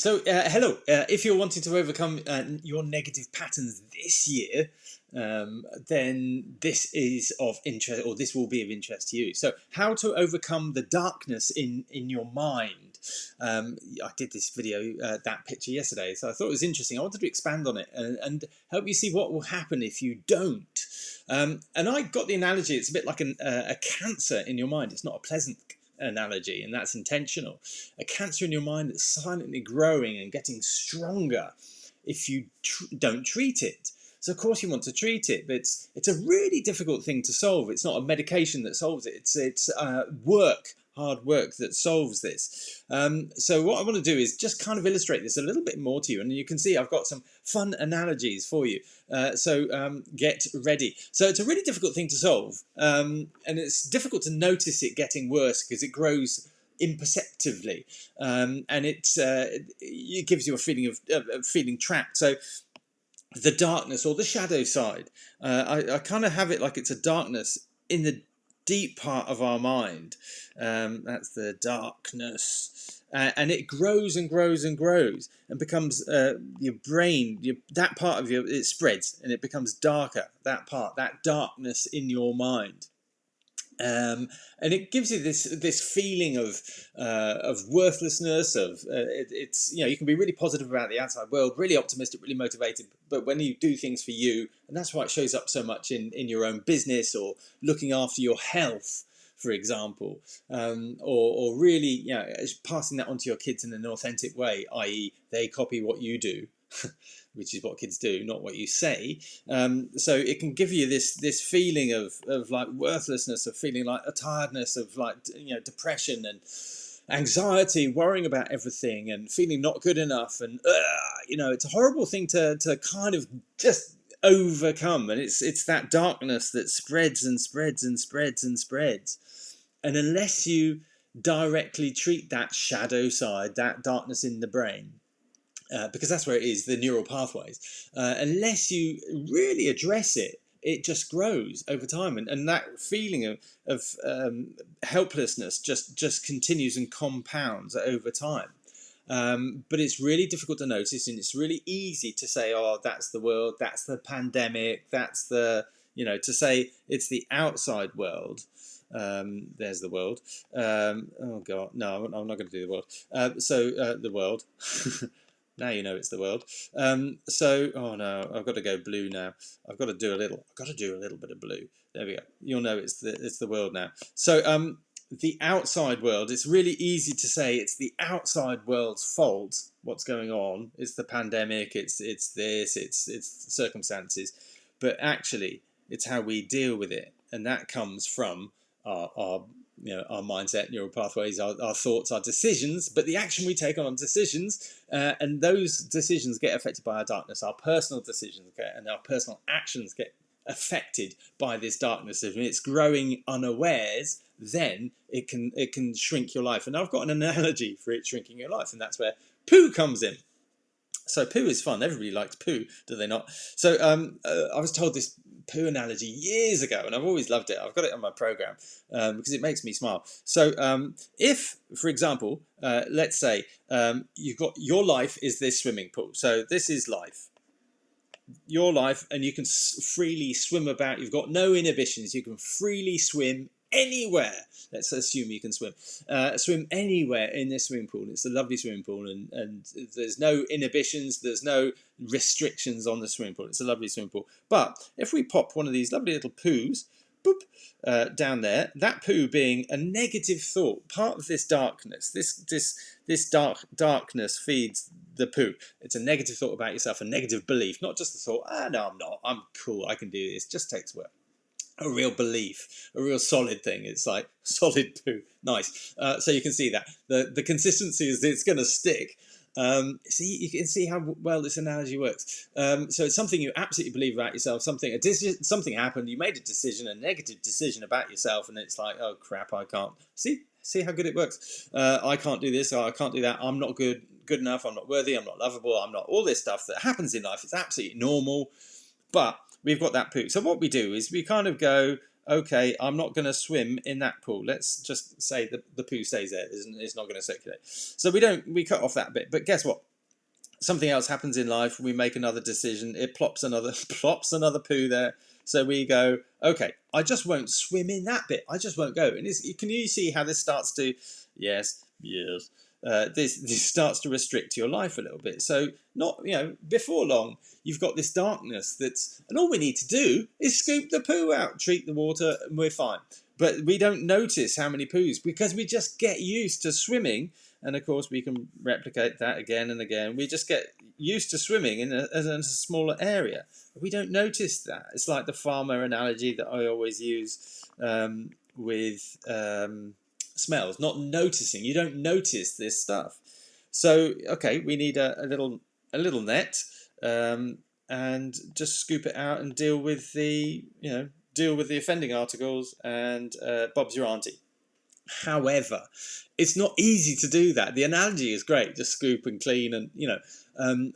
Hello. If you're wanting to overcome your negative patterns this year, then this is of interest, or this will be of interest to you. So, how to overcome the darkness in your mind. I did this video, that picture yesterday, so I thought it was interesting. I wanted to expand on it and help you see what will happen if you don't. And I got the analogy. It's a bit like a cancer in your mind. It's not a pleasant analogy, and that's intentional. A cancer in your mind that's silently growing and getting stronger if you don't treat it. So of course you want to treat it, but it's a really difficult thing to solve. It's not a medication that solves it. It's hard work that solves this. So what I want to do is just kind of illustrate this a little bit more to you, and you can see I've got some fun analogies for you. So get ready. So it's a really difficult thing to solve, and it's difficult to notice it getting worse because it grows imperceptibly, and it gives you a feeling of feeling trapped. So the darkness or the shadow side, I kind of have it like it's a darkness in the deep part of our mind. That's the darkness, and it grows and grows and grows and becomes your brain. That part of you, it spreads and it becomes darker. That part, that darkness in your mind. And it gives you this feeling of worthlessness. It's you can be really positive about the outside world, really optimistic, really motivated. But when you do things for you, and that's why it shows up so much in your own business or looking after your health, for example, or really passing that on to your kids in an authentic way, i.e., they copy what you do. Which is what kids do, not what you say. So it can give you this feeling of like worthlessness, of feeling like a tiredness, of like depression and anxiety, worrying about everything, and feeling not good enough. And it's a horrible thing to kind of just overcome. And it's that darkness that spreads and spreads and spreads and spreads. And unless you directly treat that shadow side, that darkness in the brain, because that's where it is, the neural pathways. Unless you really address it, it just grows over time, and that feeling of helplessness just continues and compounds over time. But it's really difficult to notice, and it's really easy to say, "Oh, that's the world, that's the pandemic, that's the to say it's the outside world." There's the world. Oh God, no, I'm not going to do the world. The world. Now you know it's the world. Oh no, I've got to go blue now. I've got to do a little bit of blue. There we go. You'll know it's the world now. So the outside world. It's really easy to say it's the outside world's fault. What's going on? It's the pandemic. It's this. It's circumstances. But actually, it's how we deal with it, and that comes from our mindset, neural pathways, our thoughts, our decisions, but the action we take on decisions, and those decisions get affected by our darkness. Our personal decisions and our personal actions get affected by this darkness. If it's growing unawares, then it can shrink your life. And I've got an analogy for it shrinking your life, and that's where poo comes in. So poo is fun. Everybody likes poo, do they not? So I was told this poo analogy years ago, and I've always loved it. I've got it on my program because it makes me smile. So if, for example, let's say you've got your life is this swimming pool. So this is life. Your life, and you can freely swim about. You've got no inhibitions. You can freely swim anywhere. Let's assume you can swim. Swim anywhere in this swimming pool. It's a lovely swimming pool, and there's no inhibitions. There's no restrictions on the swimming pool. It's a lovely swimming pool. But if we pop one of these lovely little poos, boop, down there, that poo being a negative thought, part of this darkness, this darkness feeds the poo. It's a negative thought about yourself, a negative belief, not just the thought, no, I'm not, I'm cool, I can do this. Just takes work. A real belief, a real solid thing. It's like solid poo. Nice. So you can see that the consistency is it's going to stick. See, you can see how well this analogy works. So it's something you absolutely believe about yourself. Something happened. You made a decision, a negative decision about yourself, and it's like, oh crap, I can't. See how good it works. I can't do this. Or I can't do that. I'm not good enough. I'm not worthy. I'm not lovable. I'm not all this stuff that happens in life. It's absolutely normal, but we've got that poo. So what we do is we kind of go, okay, I'm not going to swim in that pool. Let's just say that the poo stays there. It's not going to circulate. So we cut off that bit. But guess what? something else happens in life, we make another decision, it plops another poo there. So we go, okay, I just won't swim in that bit. I just won't go. And can you see how this starts to, yes, this starts to restrict your life a little bit. So not, before long, you've got this darkness and all we need to do is scoop the poo out, treat the water, and we're fine. But we don't notice how many poos because we just get used to swimming. And of course, we can replicate that again and again. We just get used to swimming in a smaller area. We don't notice that. It's like the farmer analogy that I always use with smells. Not noticing. You don't notice this stuff. So okay, we need a little net and just scoop it out and deal with the offending articles and Bob's your auntie. However, it's not easy to do that. The analogy is great, just scoop and clean, and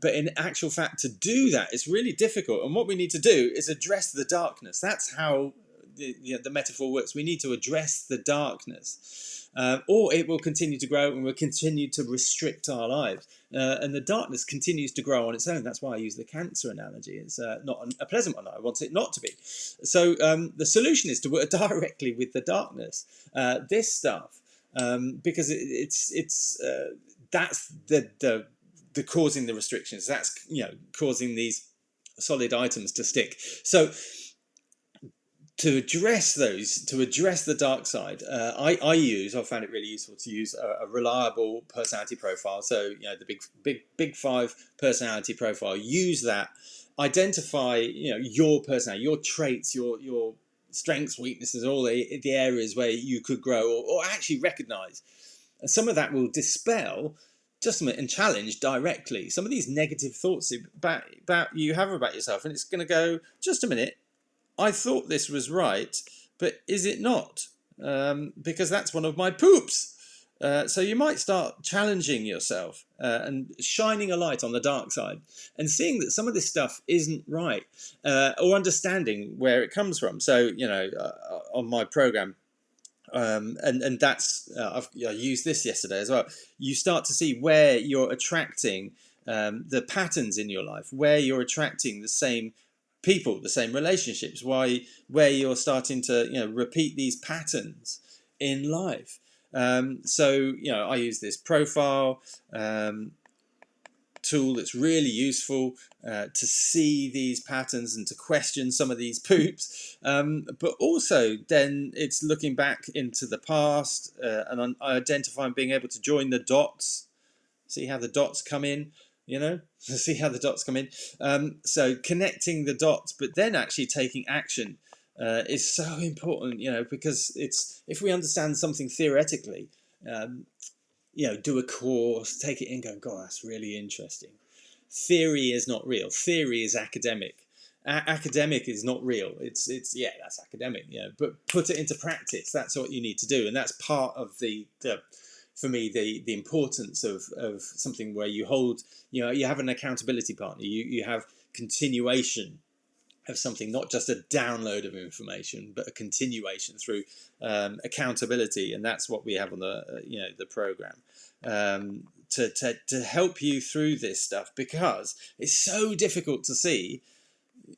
but in actual fact, to do that, it's really difficult. And what we need to do is address the darkness. That's how the metaphor works. We need to address the darkness, or it will continue to grow and will continue to restrict our lives. And the darkness continues to grow on its own. That's why I use the cancer analogy. It's not a pleasant one. I want it not to be. So the solution is to work directly with the darkness. This stuff, because that's the causing the restrictions. That's causing these solid items to stick. So to address the dark side, I've found it really useful to use a reliable personality profile. So the big 5 personality profile. Use that, identify your personality, your traits, your strengths, weaknesses, all the areas where you could grow, or actually recognize. And some of that will dispel and challenge directly some of these negative thoughts about you have about yourself, and it's going to go, just a minute, I thought this was right, but is it not? Because that's one of my poops. So you might start challenging yourself and shining a light on the dark side and seeing that some of this stuff isn't right, or understanding where it comes from. So, on my program, and that's, I used this yesterday as well. You start to see where you're attracting the patterns in your life, where you're attracting the same people, the same relationships, where you're starting to repeat these patterns in life. So I use this profile tool that's really useful to see these patterns and to question some of these poops, but also then it's looking back into the past and identifying, being able to join the dots, see how the dots come in. See how the dots come in. So connecting the dots, but then actually taking action is so important, because if we understand something theoretically, do a course, take it in, go, God, that's really interesting. Theory is not real. Theory is academic. Academic is not real. It's that's academic, but put it into practice. That's what you need to do, and that's part of for me, the importance of something where you hold, you have an accountability partner, you have continuation of something, not just a download of information, but a continuation through accountability, and that's what we have on the program to help you through this stuff, because it's so difficult to see,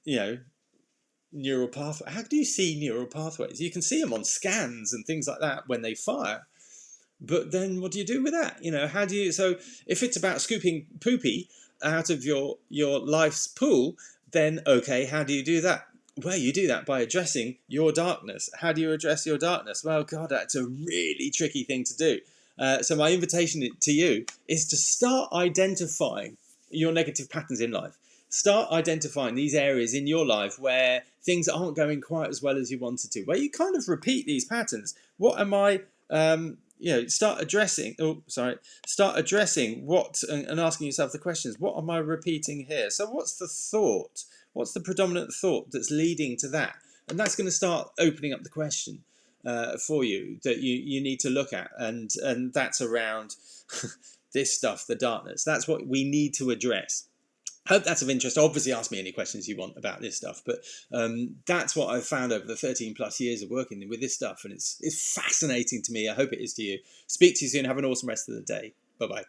neural pathways. How do you see neural pathways? You can see them on scans and things like that when they fire. But then what do you do with that? How do you... So if it's about scooping poopy out of your life's pool, then okay, how do you do that? Well, you do that by addressing your darkness. How do you address your darkness? Well, God, that's a really tricky thing to do. So my invitation to you is to start identifying your negative patterns in life. Start identifying these areas in your life where things aren't going quite as well as you wanted to, where you kind of repeat these patterns. What am I... start addressing what, and asking yourself the questions, what am I repeating here? So what's the thought? What's the predominant thought that's leading to that? And that's going to start opening up the question for you that you need to look at. And that's around this stuff, the darkness. That's what we need to address. Hope that's of interest. Obviously, ask me any questions you want about this stuff, but that's what I've found over the 13 plus years of working with this stuff, and it's fascinating to me. I hope it is to you. Speak to you soon. Have an awesome rest of the day. Bye-bye.